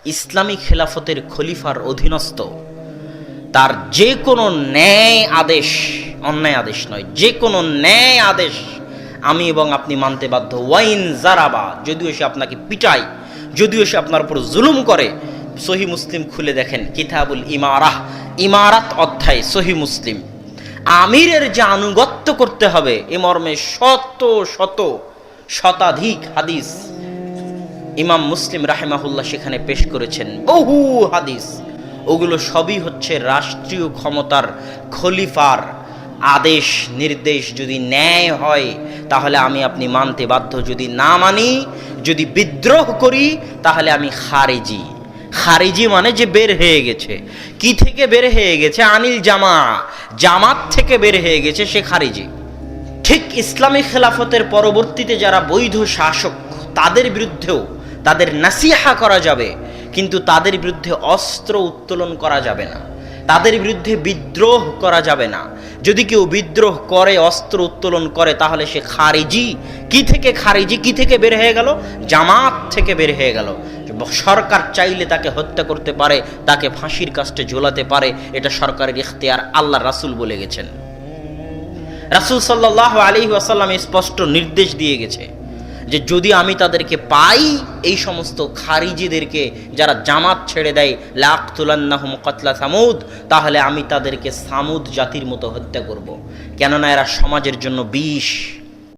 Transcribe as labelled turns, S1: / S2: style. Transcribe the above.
S1: ইসলামী খেলাফতের খলিফার অধীনস্থ তার যে কোনো ন্যায় আদেশ, অন্যায় আদেশ নয়, যে কোনো ন্যায় আদেশ আমি এবং আপনি মানতে বাধ্য। ওয়াইন জারাবা, যদিও সে আপনাকে পিটায়, যদিও সে আপনার উপর জুলুম করে। সহি মুসলিম খুলে দেখেন, কিতাবুল ইমারাহ, ইমারাত অধ্যায়, সহি মুসলিম। আমিরের যে আনুগত্য করতে হবে এ মর্মে শত শত শতাধিক হাদিস ইমাম মুসলিম রাহিমাহুল্লাহ সেখানে পেশ করেছেন, বহু হাদিস। ওগুলো সবই হচ্ছে রাষ্ট্রীয় ক্ষমতার খলিফার আদেশ নির্দেশ। যদি ন্যায় হয় তাহলে আমি আপনি মানতে বাধ্য, যদি না মানি, যদি বিদ্রোহ করি তাহলে আমি খারিজি। খারিজি মানে যে বের হয়ে গেছে। কি থেকে বের হয়ে গেছে? আনিল জামা, জামাত থেকে বের হয়ে গেছে, সে খারিজি। ঠিক ইসলামী খেলাফতের পরবর্তীতে যারা বৈধ শাসক তাদের বিরুদ্ধেও তাদের নাসিহা করা যাবে, কিন্তু তাদের বিরুদ্ধে অস্ত্র উত্তোলন করা যাবে না, তাদের বিরুদ্ধে বিদ্রোহ করা যাবে না। যদি কেউ বিদ্রোহ করে, অস্ত্র উত্তোলন করে, তাহলে সে খারিজি। কি থেকে খারিজি? কি থেকে বের হয়ে গেল? জামাত থেকে বের হয়ে গেল। সরকার চাইলে তাকে হত্যা করতে পারে, তাকে ফাঁসির কাস্টে ঝোলাতে পারে, এটা সরকারের ইখতিয়ার। আল্লাহ রাসূল বলে গেছেন, রাসূল সাল্লাল্লাহু আলাইহি ওয়াসাল্লাম স্পষ্ট নির্দেশ দিয়ে গেছে যে যদি আমি তাদেরকে পাই, এই সমস্ত খারিজিদেরকে যারা জামাত ছেড়ে দেয়, লাকতুলান্নাহুম কতলা সামুদ, তাহলে আমি তাদেরকে সামুদ জাতির মতো হত্যা করব। কেননা এরা সমাজের জন্য বিষ।